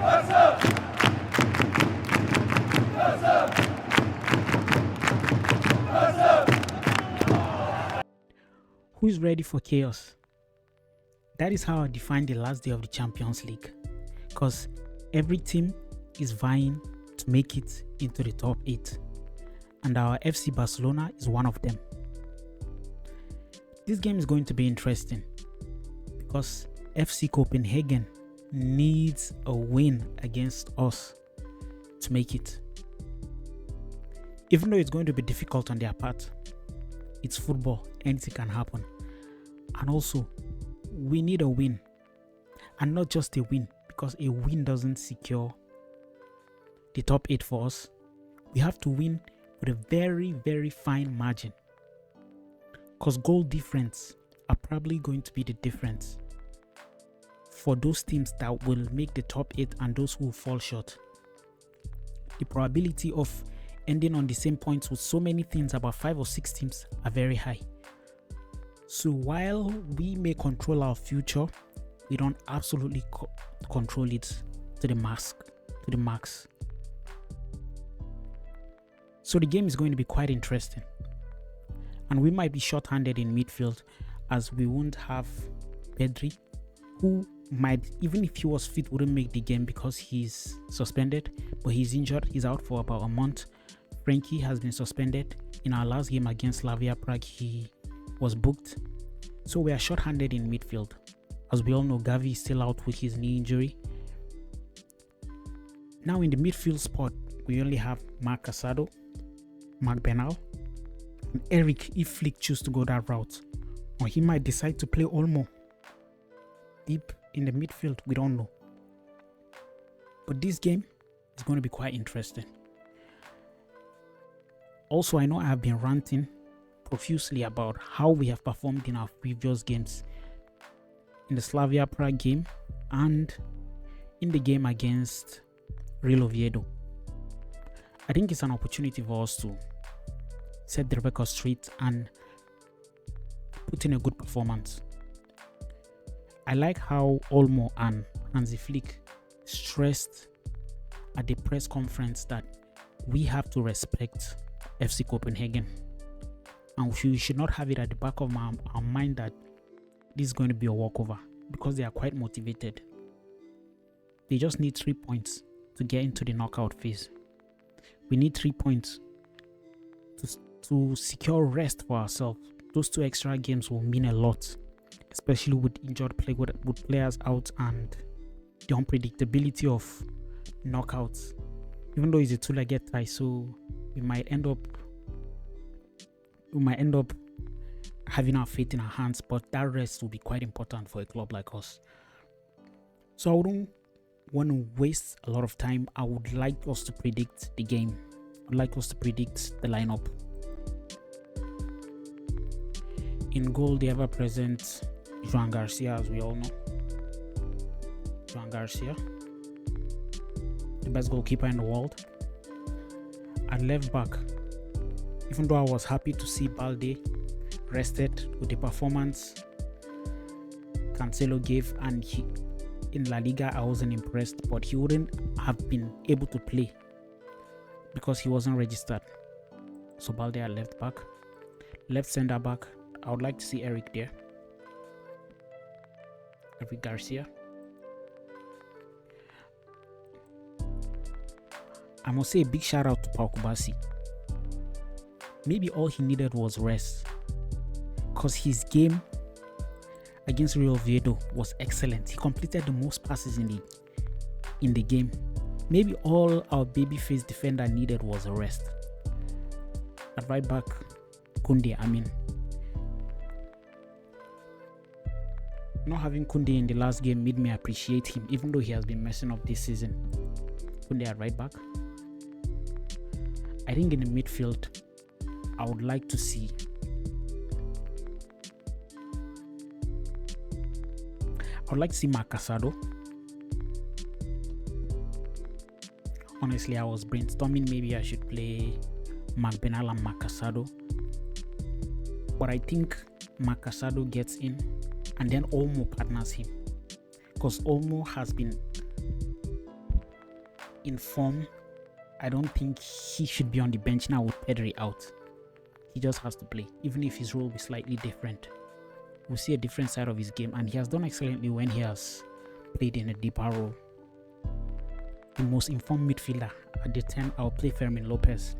Who is ready for chaos? That is how I define the last day of the Champions League, because every team is vying to make it into the top 8, and our FC Barcelona is one of them. This game is going to be interesting because FC Copenhagen needs a win against us to make it. Even though it's going to be difficult on their part, it's football, anything can happen. And also, we need a win, and not just a win, because a win doesn't secure the top 8 for us. We have to win with a very, very fine margin, because goal difference are probably going to be the difference for those teams that will make the top 8 and those who will fall short. The probability of ending on the same points with so many teams, about 5 or 6 teams, are very high. So while we may control our future, we don't absolutely control it to the max. So the game is going to be quite interesting, and we might be short-handed in midfield, as we won't have Pedri, who might, even if he was fit, wouldn't make the game because he's suspended, but he's injured. He's out for about a month. Frankie has been suspended. In our last game against Slavia Prague, he was booked. So we are short-handed in midfield. As we all know, Gavi is still out with his knee injury. Now in the midfield spot, we only have Marc Casado, Marc Bernal, and Eric if Flick choose to go that route. Or he might decide to play Olmo deep in the midfield, we don't know. But this game is going to be quite interesting. Also, I know I have been ranting profusely about how we have performed in our previous games, in the Slavia Prague game and in the game against Real Oviedo. I think it's an opportunity for us to set the record straight and put in a good performance. I like how Olmo and Hansi Flick stressed at the press conference that we have to respect FC Copenhagen, and we should not have it at the back of our mind that this is going to be a walkover, because they are quite motivated. They just need 3 points to get into the knockout phase. We need 3 points to secure rest for ourselves. Those 2 extra games will mean a lot, especially with injured with players out and the unpredictability of knockouts. Even though it's a 2-legged tie, so we might end up having our fate in our hands, but that rest will be quite important for a club like us. So I wouldn't want to waste a lot of time. I would like us to predict the game. I'd like us to predict the lineup. In goal, the ever-present Joan Garcia, as we all know. Joan Garcia, the best goalkeeper in the world. At left back, even though I was happy to see Balde rested with the performance Cancelo gave, and in La Liga I wasn't impressed, but he wouldn't have been able to play because he wasn't registered. So Balde at left back. Left centre back, I would like to see Eric there. Eric Garcia. I must say a big shout out to Pau Kubasi. Maybe all he needed was rest, because his game against Real Oviedo was excellent. He completed the most passes in the game. Maybe all our babyface defender needed was a rest. At right back, Koundé. Not having Koundé in the last game made me appreciate him, even though he has been messing up this season. Koundé at right back. I think in the midfield, I would like to see Marc Casado. Honestly, I was brainstorming maybe I should play Marc Bernal and Marc Casado, but I think Marc Casado gets in and then Olmo partners him, because Olmo has been in form, I don't think he should be on the bench now with Pedri out. He just has to play, even if his role will be slightly different. We'll see a different side of his game, and he has done excellently when he has played in a deeper role. The most informed midfielder at the 10, I'll play Fermin Lopez.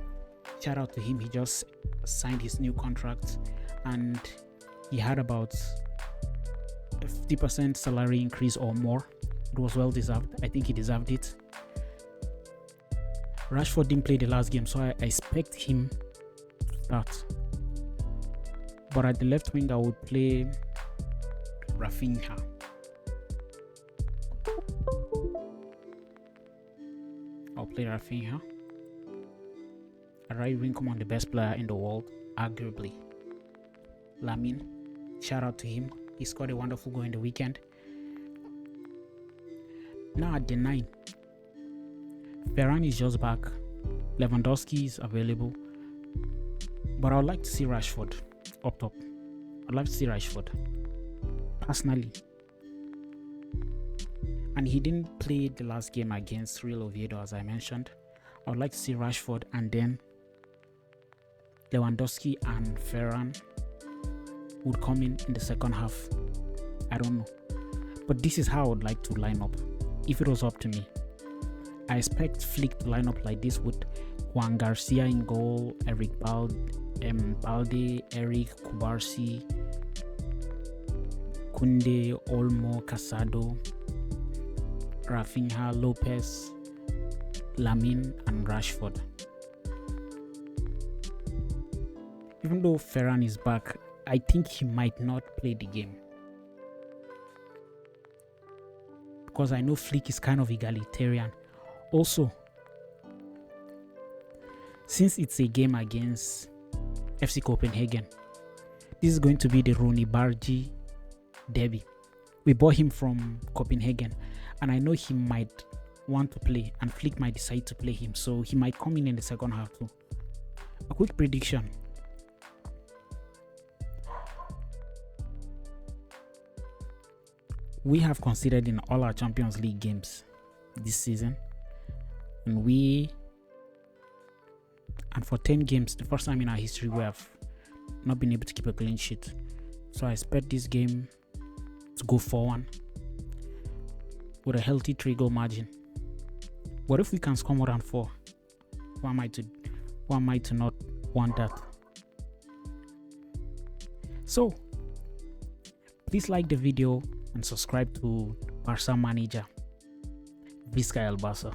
Shout out to him. He just signed his new contract, and he had about a 50% salary increase or more. It was well deserved. I think he deserved it. Rashford didn't play the last game, so I expect him to start. But at the left wing, I would play Rafinha. I'll play Rafinha. At right wing, come on, the best player in the world, arguably, Lamine. Shout out to him. He scored a wonderful goal in the weekend. Now at the 9, Ferran is just back. Lewandowski is available. But I would like to see Rashford up top. I'd like to see Rashford, personally. And he didn't play the last game against Real Oviedo, as I mentioned. I would like to see Rashford, and then Lewandowski and Ferran would come in the second half. I don't know. But this is how I would like to line up if it was up to me. I expect Flick to line up like this with Juan Garcia in goal, Eric Balde, Eric Kubarsi, Kunde, Olmo, Casado, Rafinha, Lopez, Lamine, and Rashford. Even though Ferran is back, I think he might not play the game, because I know Flick is kind of egalitarian. Also, since it's a game against FC Copenhagen, this is going to be the Roony Bardghji derby. We bought him from Copenhagen, and I know he might want to play, and Flick might decide to play him, so he might come in the second half too. A quick prediction. We have conceded in all our Champions League games this season, and for 10 games, the first time in our history, we have not been able to keep a clean sheet. So I expect this game to go 4-1 with a healthy 3-goal margin. What if we can score more than 4? Who am I to not want that? So please like the video and subscribe to Barca Manager. Visca el Barça.